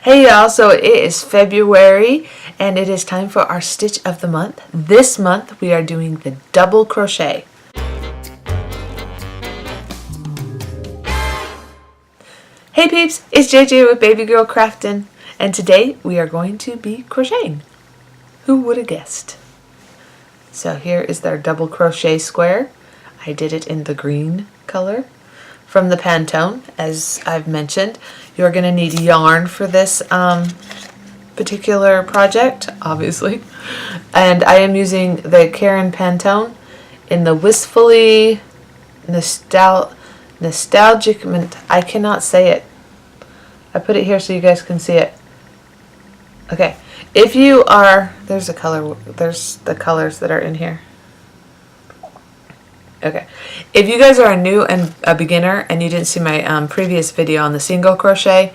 Hey y'all, so it is February and it is time for our stitch of the month. This month we are doing the double crochet. Hey peeps, it's JJ with Baby Girl Craftin', and today we are going to be crocheting. Who would have guessed? So here is their double crochet square. I did it in the green color from the Pantone, as I've mentioned. You're going to need yarn for this particular project, obviously. And I am using the Karen Pantone in the Wistfully Nostalgic, I cannot say it. I put it here so you guys can see it. Okay, if you are, there's the colors that are in here. Okay, if you guys are a new and a beginner and you didn't see my previous video on the single crochet,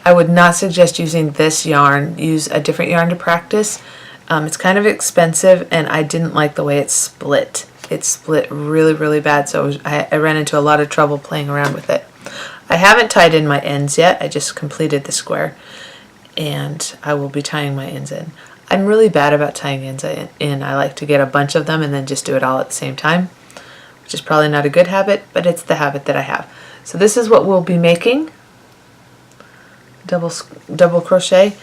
I would not suggest using this yarn. Use a different yarn to practice. It's kind of expensive and I didn't like the way it split. It split really, really bad, so I ran into a lot of trouble playing around with it. I haven't tied in my ends yet. I just completed the square and I will be tying my ends in. I'm really bad about tying ends in. I like to get a bunch of them and then just do it all at the same time, which is probably not a good habit, but it's the habit that I have. So this is what we'll be making, double crochet,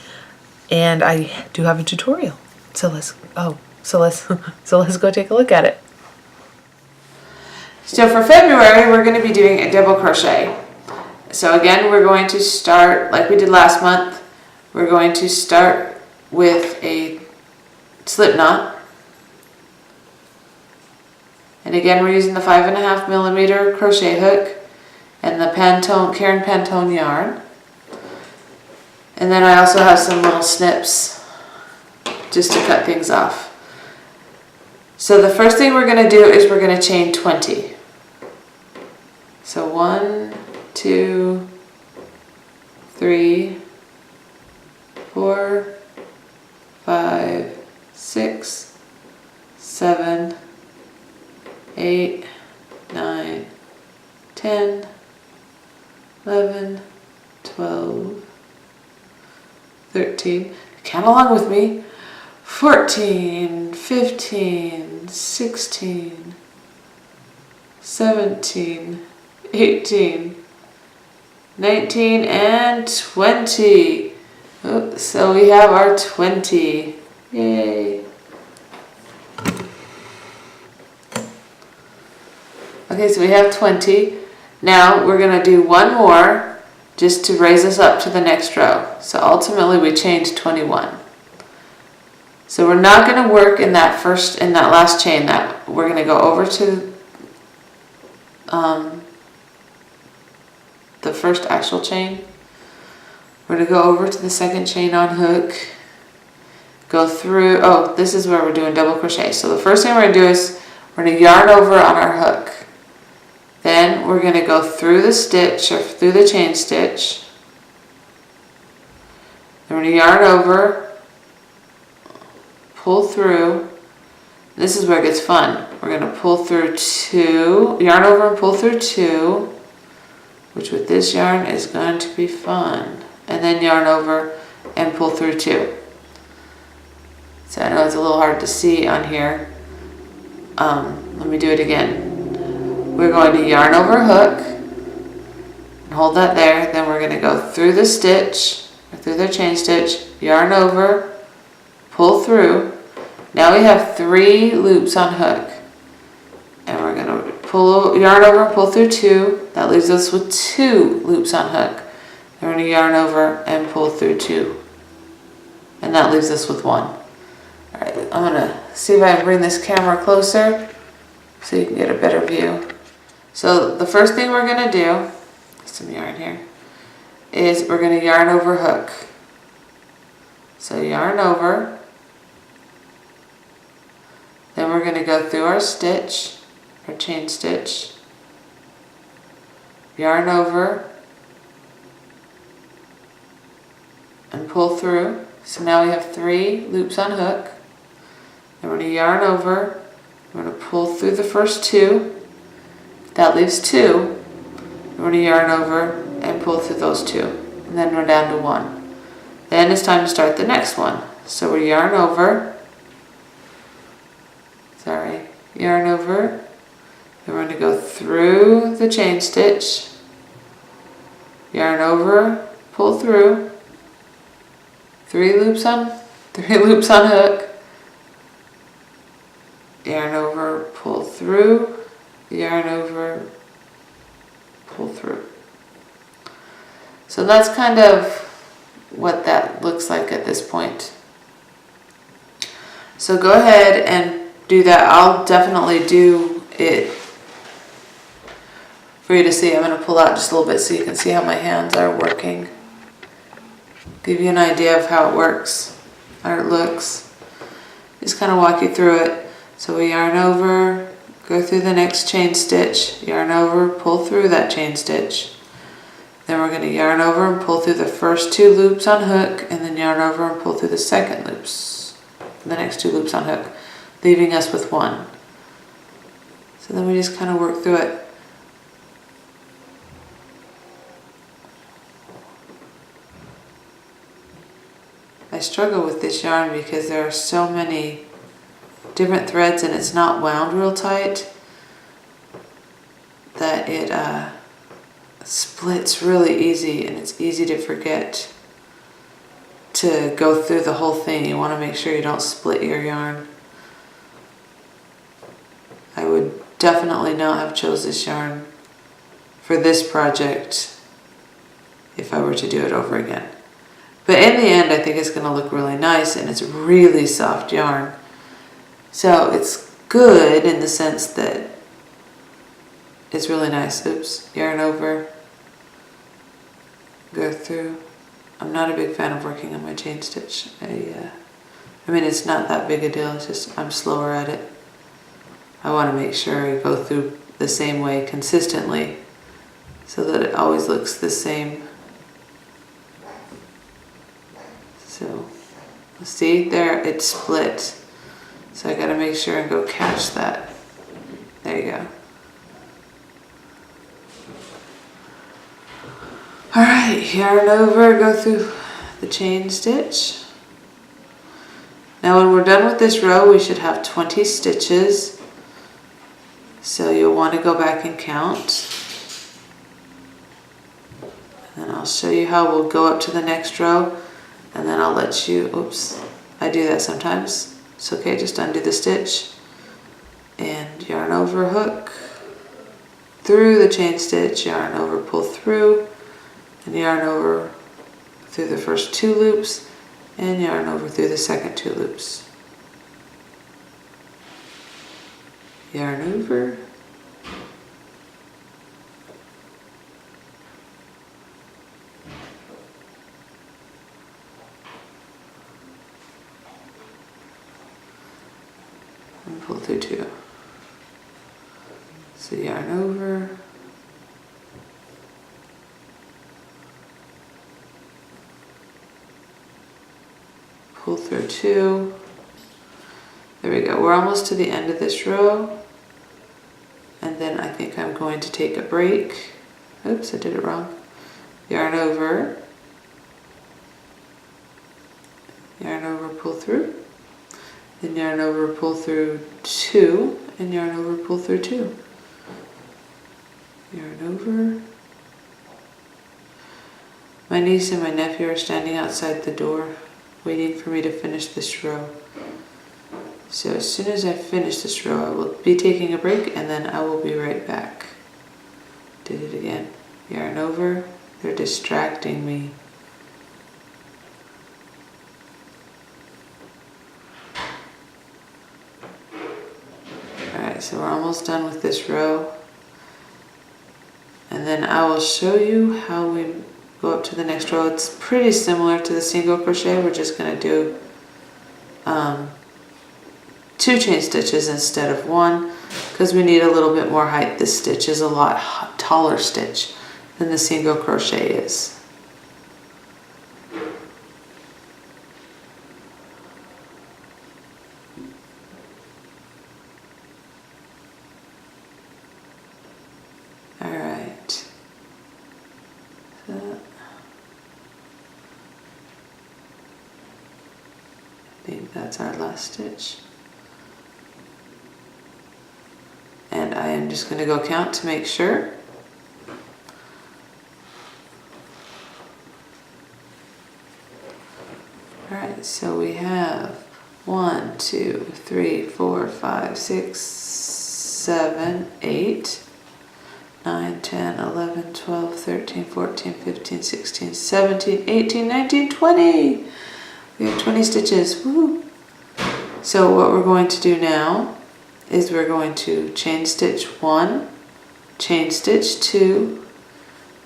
and I do have a tutorial. So let's go take a look at it. So for February, we're going to be doing a double crochet. So again, we're going to start like we did last month. We're going to start with a slip knot. And again, we're using the 5.5mm crochet hook and the Karen Pantone yarn. And then I also have some little snips just to cut things off. So the first thing we're going to do is we're going to chain 20. So 1, 2, 3, 4, 5, 6, 7, 8, 9, 10, 11, 12, 13, count along with me, 14, 15, 16, 17, 18, 19, and 20. Oh, so we have our 20. Yay. Okay, so we have 20. Now we're going to do one more just to raise us up to the next row. So ultimately we chained 21. So we're not going to work in that last chain. That we're going to go over to the first actual chain. We're going to go over to the second chain on hook. Go through, oh, this is where we're doing double crochet. So the first thing we're going to do is we're going to yarn over on our hook. Then we're going to go through the stitch or through the chain stitch. Then we're going to yarn over, pull through. This is where it gets fun. We're going to pull through 2, yarn over and pull through 2, which with this yarn is going to be fun. And then yarn over and pull through 2. So I know it's a little hard to see on here. Let me do it again. We're going to yarn over hook and hold that there. Then we're going to go through the stitch, or through the chain stitch, yarn over, pull through. Now we have 3 loops on hook. And we're going to yarn over and pull through 2. That leaves us with 2 loops on hook. Then we're going to yarn over and pull through 2. And that leaves us with 1. Alright, I'm going to see if I can bring this camera closer so you can get a better view. So the first thing we're going to do, some yarn here, is we're going to yarn over hook. So yarn over, then we're going to go through our stitch, our chain stitch, yarn over, and pull through. So now we have 3 loops on hook. Then we're going to yarn over, we're going to pull through the first 2. That leaves 2. We're going to yarn over and pull through those 2. And then we're down to 1. Then it's time to start the next one. So we yarn over, yarn over, then we're going to go through the chain stitch, yarn over, pull through, 3 loops on hook, yarn over, pull through, yarn over, pull through. So that's kind of what that looks like at this point. So go ahead and do that. I'll definitely do it for you to see. I'm going to pull out just a little bit so you can see how my hands are working. Give you an idea of how it works, how it looks. Just kind of walk you through it. So we yarn over, go through the next chain stitch, yarn over, pull through that chain stitch. Then we're going to yarn over and pull through the first 2 loops on hook, and then yarn over and pull through the second loops, the next 2 loops on hook, leaving us with 1. So then we just kind of work through it. I struggle with this yarn because there are so many different threads and it's not wound real tight that it splits really easy, and it's easy to forget to go through the whole thing. You want to make sure you don't split your yarn. I would definitely not have chose this yarn for this project if I were to do it over again. But in the end, I think it's going to look really nice, and it's really soft yarn. So it's good in the sense that it's really nice. Oops, yarn over, go through. I'm not a big fan of working on my chain stitch. I mean, it's not that big a deal, it's just I'm slower at it. I want to make sure I go through the same way consistently so that it always looks the same. So, see there, it's split. So I got to make sure and go catch that. There you go. Alright, yarn over, go through the chain stitch. Now when we're done with this row, we should have 20 stitches. So you'll want to go back and count. And I'll show you how we'll go up to the next row, and then I'll let you, oops, I do that sometimes. It's okay, just undo the stitch and yarn over, hook, through the chain stitch, yarn over, pull through, and yarn over through the first 2 loops, and yarn over through the second 2 loops. Yarn over, and pull through 2. So yarn over, pull through 2. There we go. We're almost to the end of this row. And then I think I'm going to take a break. Oops, I did it wrong. Yarn over, pull through. Then yarn over, pull through 2, and yarn over, pull through 2. Yarn over. My niece and my nephew are standing outside the door waiting for me to finish this row. So as soon as I finish this row, I will be taking a break, and then I will be right back. Did it again. Yarn over. They're distracting me. Alright, so we're almost done with this row. And then I will show you how we go up to the next row. It's pretty similar to the single crochet. We're just going to do 2 chain stitches instead of 1 because we need a little bit more height. This stitch is a lot taller stitch than the single crochet is. Alright. think that's our last stitch. And I am just going to go count to make sure. Alright, so we have 1, 2, 3, 4, 5, 6, 7, 8, 9, 10, 11, 12, 13, 14, 15, 16, 17, 18, 19, 20. We have 20 stitches. Woo! So what we're going to do now is we're going to chain stitch 1, chain stitch 2,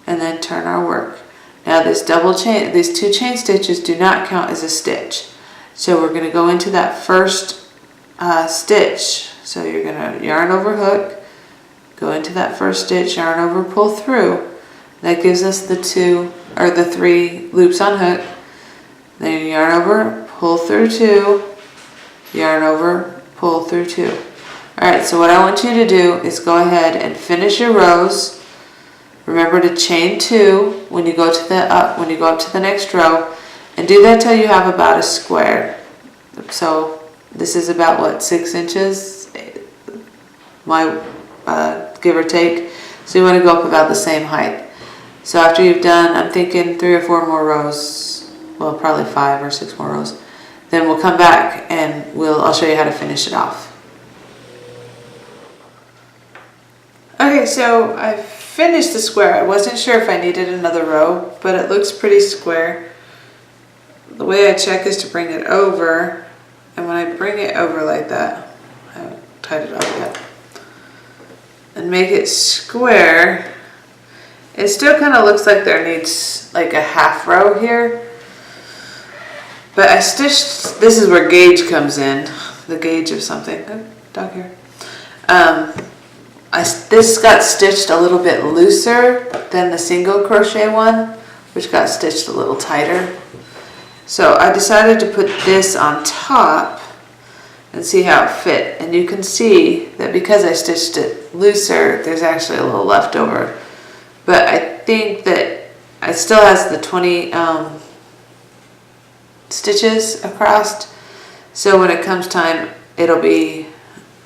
and then turn our work. Now this double chain, these 2 chain stitches do not count as a stitch. So we're going to go into that first stitch. So you're going to yarn over hook, go into that first stitch, yarn over, pull through. That gives us the 3 loops on hook. Then you yarn over, pull through 2, yarn over, pull through 2. Alright, so what I want you to do is go ahead and finish your rows. Remember to chain 2 when you go to the up to the next row, and do that till you have about a square. So this is about what, 6 inches, give or take. So you want to go up about the same height. So after you've done, I'm thinking 3 or 4 more rows, well probably 5 or 6 more rows. Then we'll come back and I'll show you how to finish it off. Okay, so I've finished the square. I wasn't sure if I needed another row, but it looks pretty square. The way I check is to bring it over, and when I bring it over like that, I haven't tied it up yet, and make it square, it still kind of looks like there needs like a half row here. But I stitched, this is where gauge comes in, the gauge of something. Oh, dog here. This got stitched a little bit looser than the single crochet one, which got stitched a little tighter. So I decided to put this on top and see how it fit. And you can see that because I stitched it looser, there's actually a little left over. But I think that it still has the 20 stitches across. So when it comes time, it'll be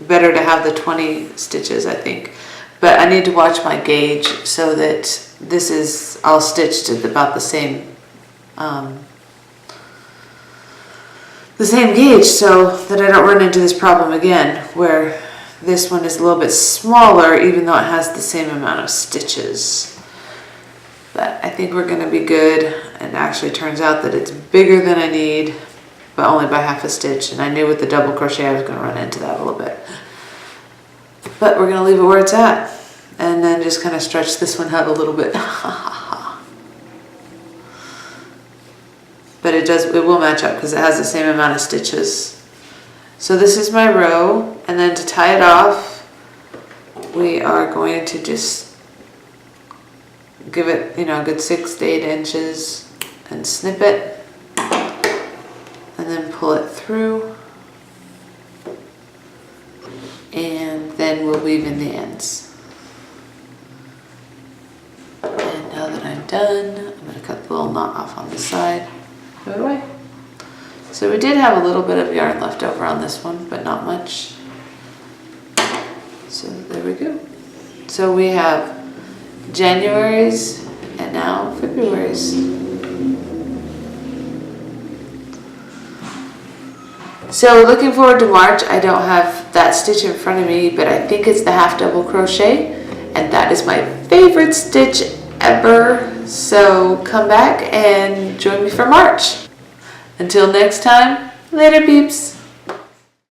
better to have the 20 stitches, I think. But I need to watch my gauge so that this is all stitched at about the same gauge, so that I don't run into this problem again where this one is a little bit smaller even though it has the same amount of stitches. But I think we're going to be good, and actually turns out that it's bigger than I need, but only by half a stitch, and I knew with the double crochet I was going to run into that a little bit. But we're going to leave it where it's at, and then just kind of stretch this one out a little bit. But it will match up because it has the same amount of stitches. So this is my row, and then to tie it off, we are going to just give it, a good 6 to 8 inches and snip it, and then pull it through, and then we'll weave in the ends. And now that I'm done, I'm going to cut the little knot off on the side. Throw it away. So we did have a little bit of yarn left over on this one, but not much. So there we go. So we have January's and now February's. So looking forward to March. I don't have that stitch in front of me, but I think it's the half double crochet, and that is my favorite stitch ever. So come back and join me for March. Until next time, later peeps.